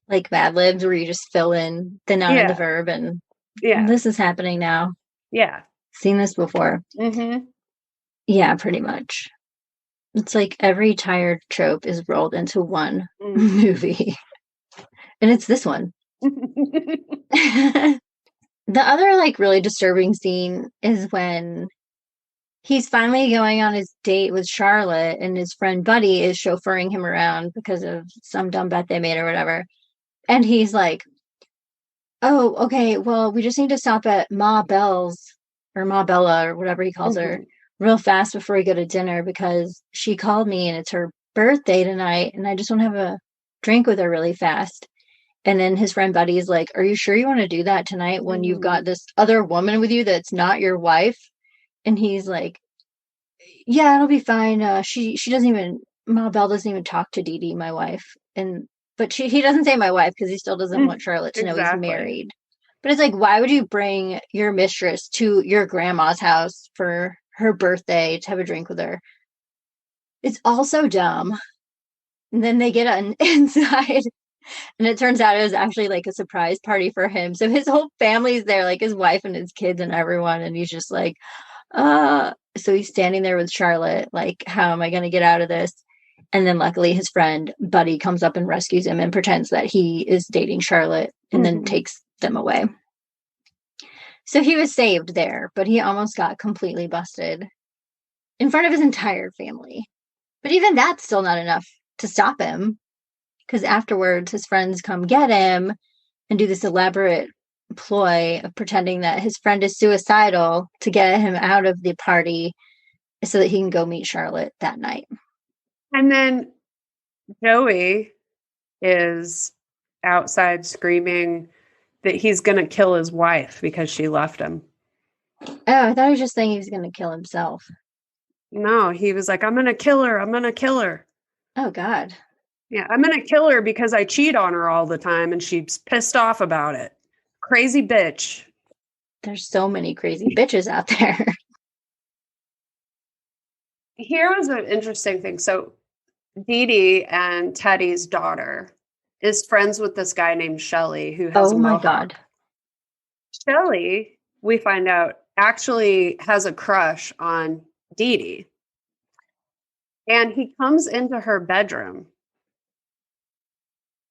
Like Mad Libs, where you just fill in the noun and the verb, and this is happening now. Yeah. Seen this before. Mm-hmm. Yeah, pretty much. It's like every tired trope is rolled into one movie. And it's this one. The other really disturbing scene is when he's finally going on his date with Charlotte and his friend Buddy is chauffeuring him around because of some dumb bet they made or whatever. And he's like, oh, okay, well, we just need to stop at Ma Bell's or Ma Bella or whatever he calls her real fast before we go to dinner because she called me and it's her birthday tonight and I just want to have a drink with her really fast. And then his friend Buddy is like, are you sure you want to do that tonight when you've got this other woman with you that's not your wife? And he's like, yeah, it'll be fine. She doesn't even, Ma Bell doesn't even talk to Dee Dee, my wife. But he doesn't say my wife because he still doesn't want Charlotte to know he's married. But it's like, why would you bring your mistress to your grandma's house for her birthday to have a drink with her? It's all so dumb. And then they get inside. And it turns out it was actually a surprise party for him. So his whole family's there, his wife and his kids and everyone. And he's just like, so he's standing there with Charlotte, how am I going to get out of this? And then luckily his friend Buddy comes up and rescues him and pretends that he is dating Charlotte and then takes them away. So he was saved there, but he almost got completely busted in front of his entire family. But even that's still not enough to stop him. Because afterwards, his friends come get him and do this elaborate ploy of pretending that his friend is suicidal to get him out of the party so that he can go meet Charlotte that night. And then Joey is outside screaming that he's going to kill his wife because she left him. Oh, I thought he was just saying he was going to kill himself. No, he was like, I'm going to kill her. I'm going to kill her. Oh, God. Yeah, I'm going to kill her because I cheat on her all the time and she's pissed off about it. Crazy bitch. There's so many crazy bitches out there. Here was an interesting thing. So Dee Dee and Teddy's daughter is friends with this guy named Shelly who has a mohawk. Oh, my God. Shelly, we find out, actually has a crush on Dee Dee. And he comes into her bedroom.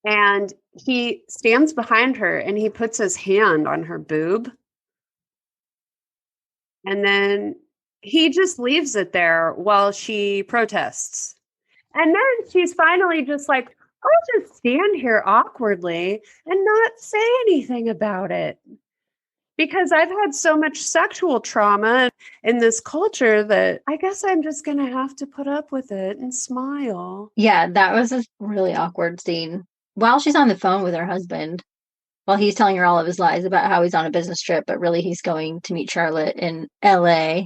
And he stands behind her and he puts his hand on her boob. And then he just leaves it there while she protests. And then she's finally just like, I'll just stand here awkwardly and not say anything about it. Because I've had so much sexual trauma in this culture that I guess I'm just going to have to put up with it and smile. Yeah, that was a really awkward scene. While she's on the phone with her husband, while he's telling her all of his lies about how he's on a business trip, but really he's going to meet Charlotte in LA,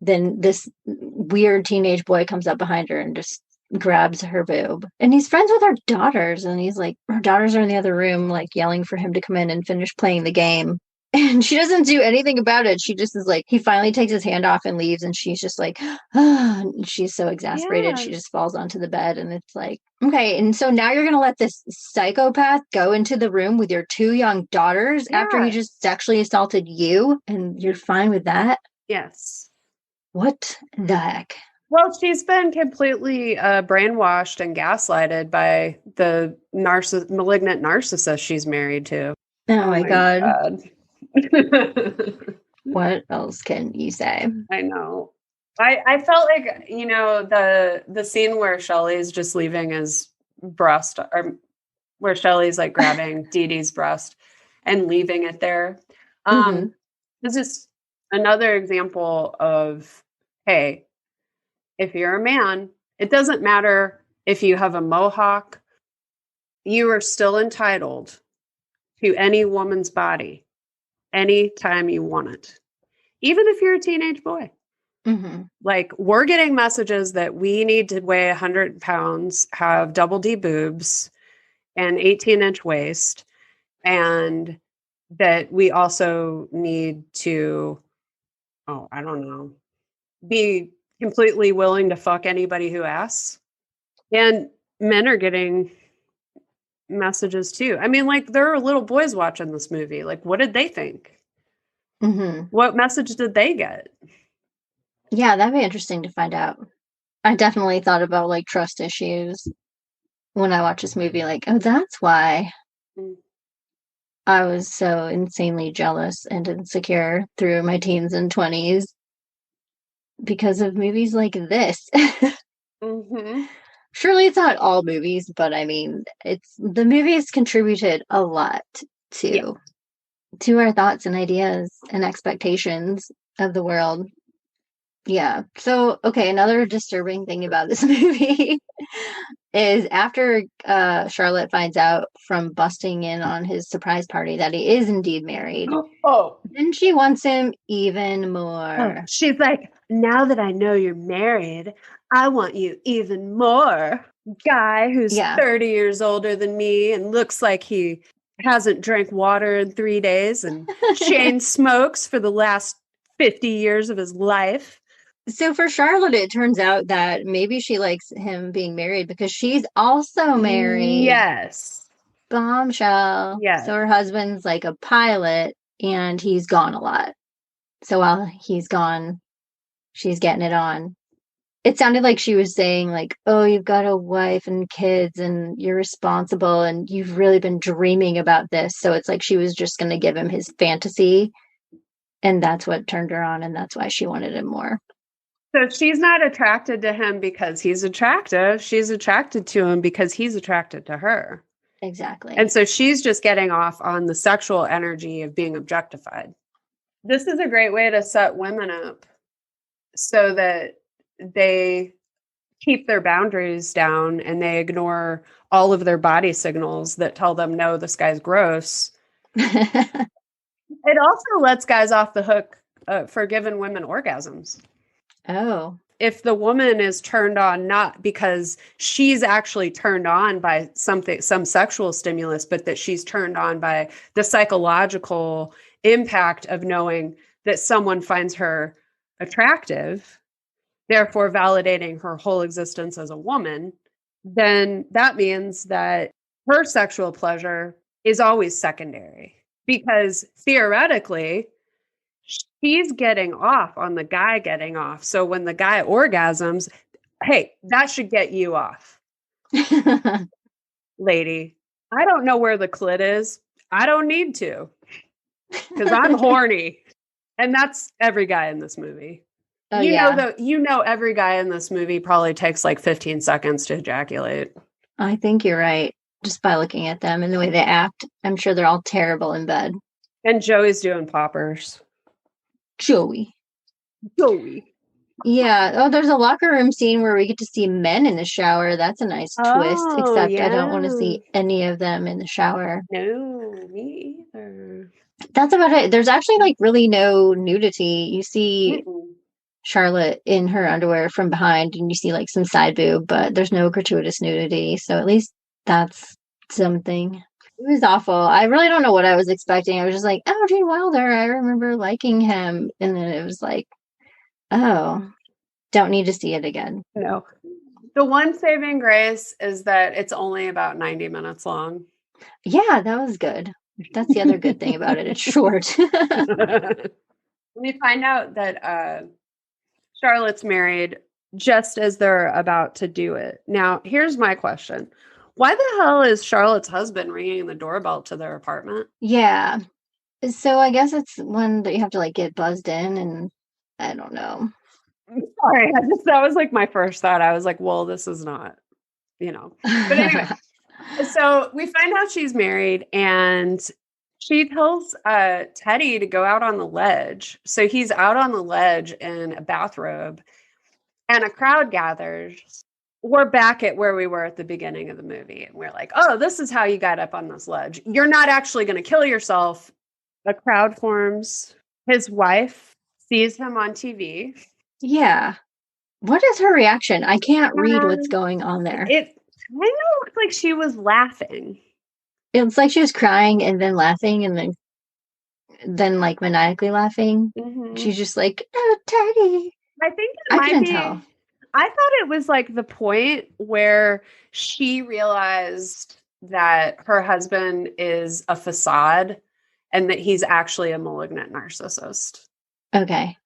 then this weird teenage boy comes up behind her and just grabs her boob. And he's friends with her daughters, and he's like, her daughters are in the other room, yelling for him to come in and finish playing the game. And she doesn't do anything about it. She just is like, he finally takes his hand off and leaves. And she's just like, ah, she's so exasperated. She Yeah. just falls onto the bed. And it's like, okay. And so now you're going to let this psychopath go into the room with your 2 young daughters after he Yeah. just sexually assaulted you. And you're fine with that? Yes. What the heck? Well, she's been completely brainwashed and gaslighted by the malignant narcissist she's married to. Oh my God. God. What else can you say? I know. I felt like, you know, the scene where Shelley's just leaving his breast, or where Shelley's like grabbing Dee Dee's breast and leaving it there. This is another example of, hey, if you're a man, it doesn't matter if you have a mohawk, you are still entitled to any woman's body anytime you want it, even if you're a teenage boy. Like, we're getting messages that we need to weigh 100 pounds, have double D boobs, and 18-inch waist, and that we also need to, I don't know, be completely willing to fuck anybody who asks. And men are getting messages too. I mean, like, there are little boys watching this movie. Like, what did they think? What message did they get? Yeah, that'd be interesting to find out. I definitely thought about like trust issues when I watched this movie. Like, oh, that's why I was so insanely jealous and insecure through my teens and 20s because of movies like this. Surely it's not all movies, but I mean, it's the movies contributed a lot to our thoughts and ideas and expectations of the world. Yeah. So, okay, another disturbing thing about this movie is after Charlotte finds out from busting in on his surprise party that he is indeed married. Then she wants him even more. She's like, now that I know you're married, I want you even more. Guy who's 30 years older than me and looks like he hasn't drank water in 3 days and chain smokes for the last 50 years of his life. So for Charlotte, it turns out that maybe she likes him being married because she's also married. Yes. Bombshell. Yes. So her husband's like a pilot and he's gone a lot. So while he's gone, she's getting it on. It sounded like she was saying like, oh, you've got a wife and kids and you're responsible and you've really been dreaming about this. So it's like she was just going to give him his fantasy. And that's what turned her on. And that's why she wanted him more. So she's not attracted to him because he's attractive. She's attracted to him because he's attracted to her. Exactly. And so she's just getting off on the sexual energy of being objectified. This is a great way to set women up so that they keep their boundaries down and they ignore all of their body signals that tell them, no, this guy's gross. It also lets guys off the hook for giving women orgasms. Oh. If the woman is turned on, not because she's actually turned on by some sexual stimulus, but that she's turned on by the psychological impact of knowing that someone finds her attractive, therefore validating her whole existence as a woman, then that means that her sexual pleasure is always secondary. Because theoretically, she's getting off on the guy getting off. So when the guy orgasms, hey, that should get you off. Lady, I don't know where the clit is. I don't need to. Because I'm horny. And that's every guy in this movie. Oh, you know every guy in this movie probably takes like 15 seconds to ejaculate. I think you're right. Just by looking at them and the way they act, I'm sure they're all terrible in bed. And Joey's doing poppers. Joey. Yeah. Oh, there's a locker room scene where we get to see men in the shower. That's a nice twist, except I don't want to see any of them in the shower. No, me either. That's about it. There's actually like really no nudity. You see Charlotte in her underwear from behind and you see like some side boob, but there's no gratuitous nudity. So at least that's something. It was awful. I really don't know what I was expecting. I was just like, oh, Gene Wilder. I remember liking him. And then it was like, oh, don't need to see it again. No. The one saving grace is that it's only about 90 minutes long. Yeah, that was good. That's the other good thing about it. It's short. We find out that Charlotte's married just as they're about to do it. Now, here's my question. Why the hell is Charlotte's husband ringing the doorbell to their apartment? Yeah. So I guess it's one that you have to like get buzzed in, and I don't know. Sorry, that was like my first thought. I was like, well, this is not, But anyway, so we find out she's married and she tells Teddy to go out on the ledge. So he's out on the ledge in a bathrobe and a crowd gathers. We're back at where we were at the beginning of the movie. And we're like, oh, this is how you got up on this ledge. You're not actually going to kill yourself. A crowd forms. His wife sees him on TV. Yeah. What is her reaction? I can't read what's going on there. It kind of looked like she was laughing. It's like she was crying and then laughing and then like maniacally laughing. Mm-hmm. She's just like, oh, Teddy. I think I couldn't tell. I thought it was like the point where she realized that her husband is a facade and that he's actually a malignant narcissist. Okay.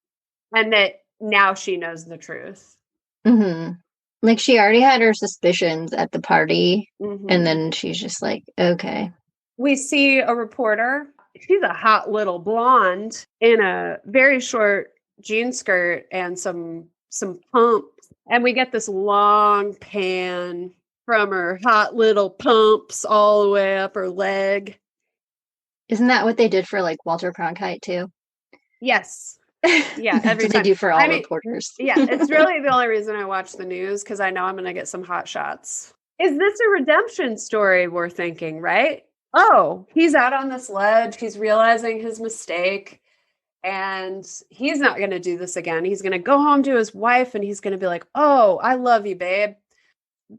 And that now she knows the truth. Mm-hmm. Like she already had her suspicions at the party. Mm-hmm. And then she's just like, okay. We see a reporter. She's a hot little blonde in a very short jean skirt and some pumps. And we get this long pan from her hot little pumps all the way up her leg. Isn't that what they did for like Walter Cronkite too? Yes. Yeah, every time. They do for all reporters. Yeah, it's really the only reason I watch the news, because I know I'm going to get some hot shots. Is this a redemption story, we're thinking, right? Oh, he's out on this ledge. He's realizing his mistake. And he's not going to do this again. He's going to go home to his wife and he's going to be like, oh, I love you, babe.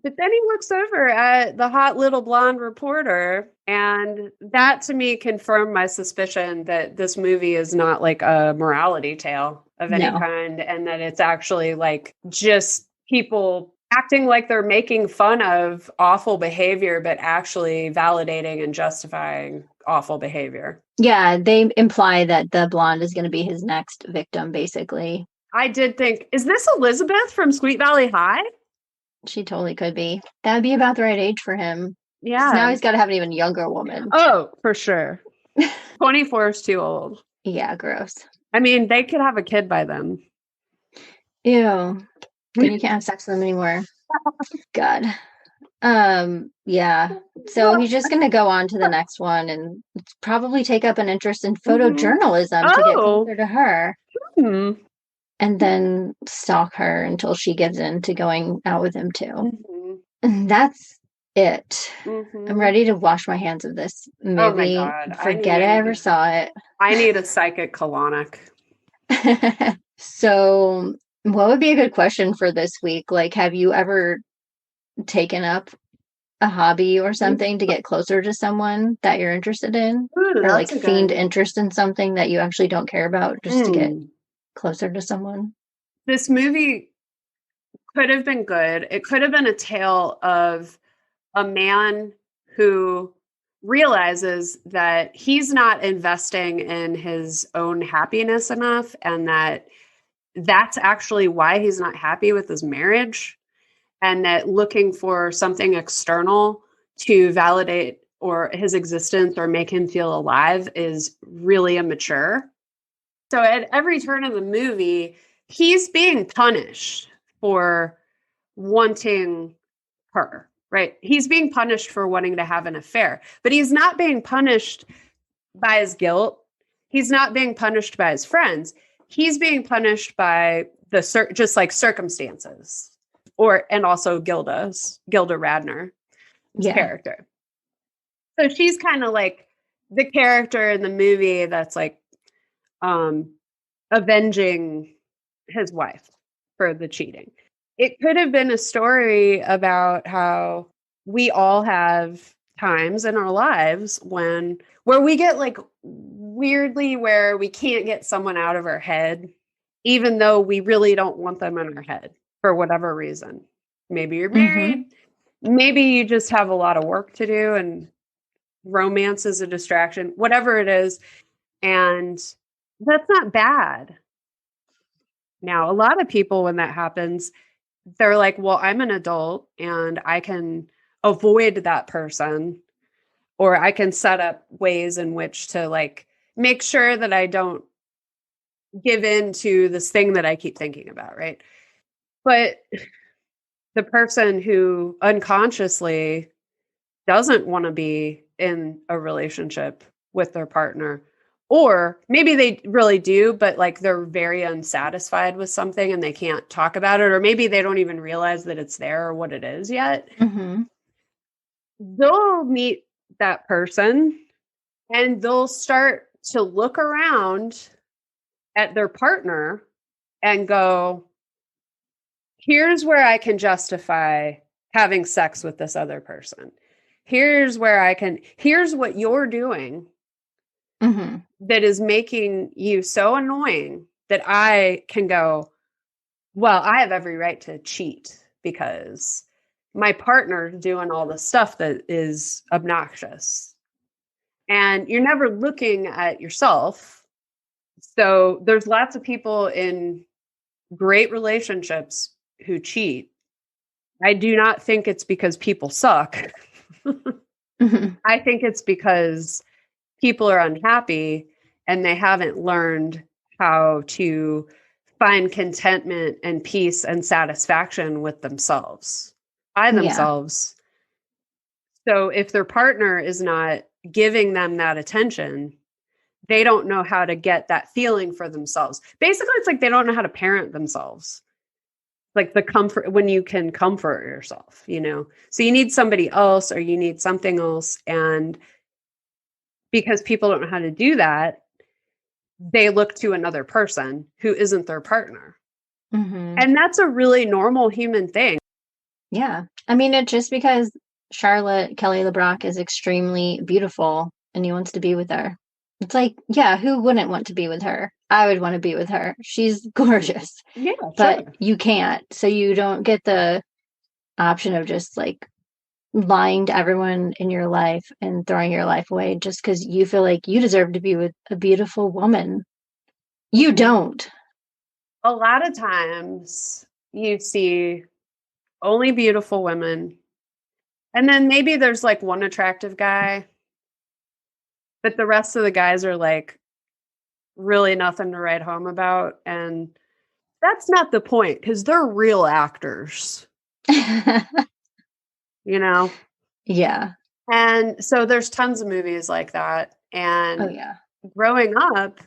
But then he looks over at the hot little blonde reporter. And that to me confirmed my suspicion that this movie is not like a morality tale of any kind. And that it's actually like just people acting like they're making fun of awful behavior, but actually validating and justifying awful behavior. Yeah, they imply that the blonde is going to be his next victim, basically. I did think, is this Elizabeth from Sweet Valley High? She totally could be. That would be about the right age for him. Yeah. Now he's got to have an even younger woman. Oh, for sure. 24 is too old. Yeah, gross. I mean, they could have a kid by then. Ew. Then you can't have sex with them anymore. God. Yeah. So he's just gonna go on to the next one and probably take up an interest in photojournalism to get closer to her. Mm-hmm. And then stalk her until she gives in to going out with him too. Mm-hmm. And that's it. Mm-hmm. I'm ready to wash my hands of this movie. Oh my God. Forget I ever saw it. I need a psychic colonic. So what would be a good question for this week? Like, have you ever taken up a hobby or something to get closer to someone that you're interested in? Ooh, or like feigned interest in something that you actually don't care about just to get closer to someone? This movie could have been good. It could have been a tale of a man who realizes that he's not investing in his own happiness enough, and that's actually why he's not happy with his marriage, and that looking for something external to validate or his existence or make him feel alive is really immature. So at every turn of the movie, he's being punished for wanting her, right? He's being punished for wanting to have an affair, but he's not being punished by his guilt. He's not being punished by his friends. He's being punished by just like circumstances, and also Gilda Radner, character. So she's kind of like the character in the movie that's like avenging his wife for the cheating. It could have been a story about how we all have times in our lives where we get like weirdly where we can't get someone out of our head, even though we really don't want them in our head for whatever reason. Maybe you're married, maybe you just have a lot of work to do and romance is a distraction, whatever it is. And that's not bad. Now, a lot of people, when that happens, they're like, well, I'm an adult and I can avoid that person, or I can set up ways in which to like make sure that I don't give in to this thing that I keep thinking about, right? But the person who unconsciously doesn't want to be in a relationship with their partner, or maybe they really do, but like they're very unsatisfied with something and they can't talk about it, or maybe they don't even realize that it's there or what it is yet. They'll meet that person and they'll start to look around at their partner and go, here's where I can justify having sex with this other person. Here's what you're doing that is making you so annoying that I can go, well, I have every right to cheat because my partner's doing all the stuff that is obnoxious. And you're never looking at yourself. So there's lots of people in great relationships who cheat. I do not think it's because people suck. I think it's because people are unhappy and they haven't learned how to find contentment and peace and satisfaction with themselves, by themselves. So if their partner is not giving them that attention, they don't know how to get that feeling for themselves. Basically, it's like they don't know how to parent themselves. Like the comfort, when you can comfort yourself, you know? So you need somebody else or you need something else. And because people don't know how to do that, they look to another person who isn't their partner. And that's a really normal human thing. Yeah. I mean, it's just because Charlotte Kelly LeBrock is extremely beautiful and he wants to be with her. It's like, yeah, who wouldn't want to be with her? I would want to be with her. She's gorgeous. Yeah, but you can't. So you don't get the option of just like lying to everyone in your life and throwing your life away just because you feel like you deserve to be with a beautiful woman. You don't. A lot of times you see only beautiful women. And then maybe there's like one attractive guy, but the rest of the guys are like really nothing to write home about. And that's not the point because they're real actors, you know? Yeah. And so there's tons of movies like that. And growing up,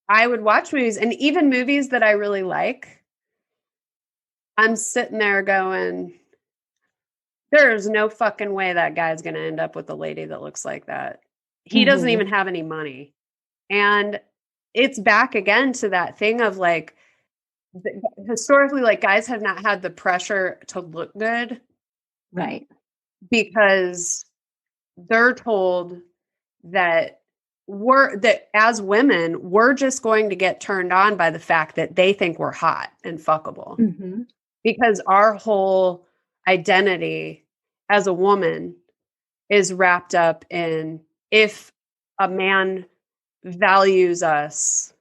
I would watch movies, and even movies that I really like, I'm sitting there going, there's no fucking way that guy's going to end up with a lady that looks like that. He doesn't even have any money. And it's back again to that thing of like, historically, like guys have not had the pressure to look good. Right. Because they're told that as women, we're just going to get turned on by the fact that they think we're hot and fuckable. Because our whole identity as a woman is wrapped up in if a man values us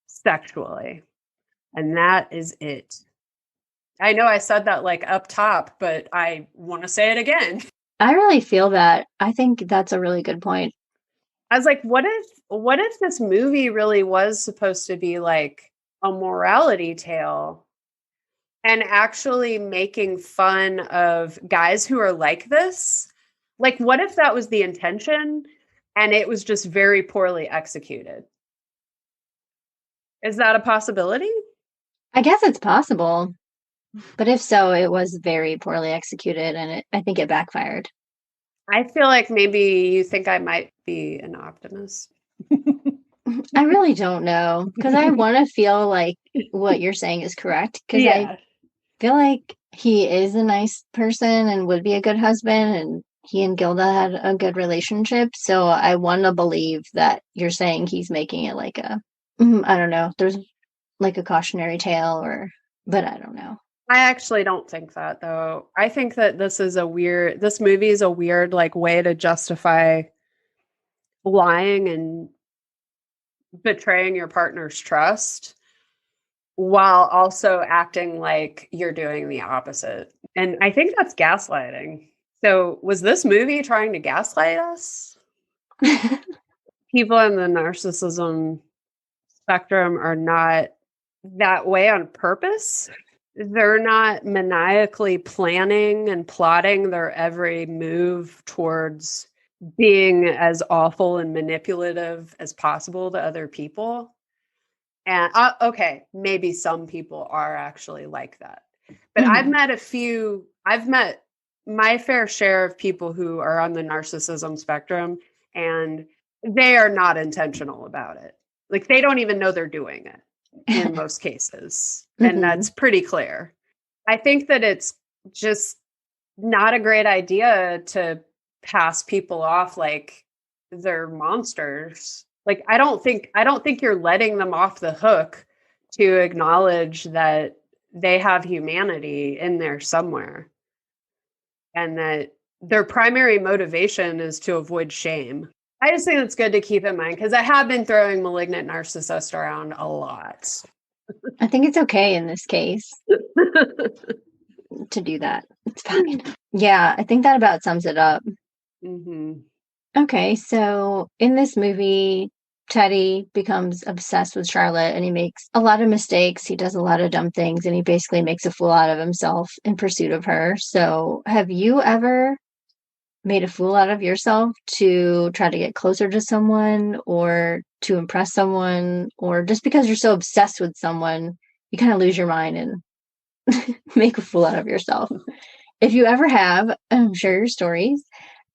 sexually. And that is it. I know I said that like up top, but I want to say it again. I really feel that. I think that's a really good point. I was like, what if this movie really was supposed to be like a morality tale and actually making fun of guys who are like this? Like, what if that was the intention and it was just very poorly executed? Is that a possibility? I guess it's possible. But if so, it was very poorly executed and I think it backfired. I feel like maybe you think I might be an optimist. I really don't know because I want to feel like what you're saying is correct because I feel like he is a nice person and would be a good husband and he and Gilda had a good relationship. So I want to believe that you're saying he's making it like a, I don't know, there's like a cautionary tale but I don't know. I actually don't think that, though. I think that this movie is a weird, like, way to justify lying and betraying your partner's trust while also acting like you're doing the opposite. And I think that's gaslighting. So was this movie trying to gaslight us? People in the narcissism spectrum are not that way on purpose. They're not maniacally planning and plotting their every move towards being as awful and manipulative as possible to other people. And okay, maybe some people are actually like that. But I've met my fair share of people who are on the narcissism spectrum, and they are not intentional about it. Like, they don't even know they're doing it in most cases. And that's pretty clear. I think that it's just not a great idea to pass people off like they're monsters. Like, I don't think you're letting them off the hook to acknowledge that they have humanity in there somewhere, and that their primary motivation is to avoid shame. I just think it's good to keep in mind, because I have been throwing malignant narcissist around a lot. I think it's okay in this case to do that. It's fine. Yeah, I think that about sums it up. Mm-hmm. Okay, so in this movie, Teddy becomes obsessed with Charlotte and he makes a lot of mistakes. He does a lot of dumb things and he basically makes a fool out of himself in pursuit of her. So have you ever made a fool out of yourself to try to get closer to someone or to impress someone, or just because you're so obsessed with someone, you kind of lose your mind and make a fool out of yourself? If you ever have, share your stories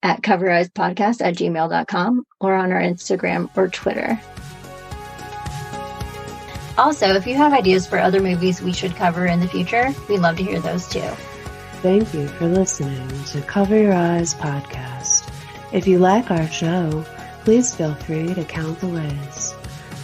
at covereyespodcast@gmail.com or on our Instagram or Twitter. Also, if you have ideas for other movies we should cover in the future, we'd love to hear those too. Thank you for listening to Cover Your Eyes Podcast. If you like our show, please feel free to count the ways.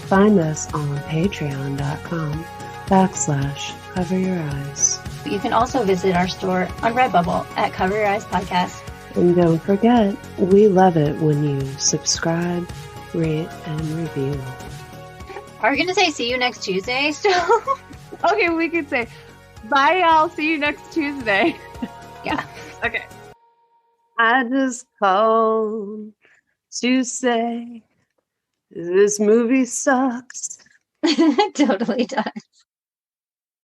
Find us on patreon.com/Cover Your Eyes. You can also visit our store on Redbubble at Cover Your Eyes Podcast. And don't forget, we love it when you subscribe, rate, and review. Are we going to say see you next Tuesday still? Okay, we could say, bye, y'all. See you next Tuesday. Yeah. Okay. I just called to say this movie sucks. It totally does.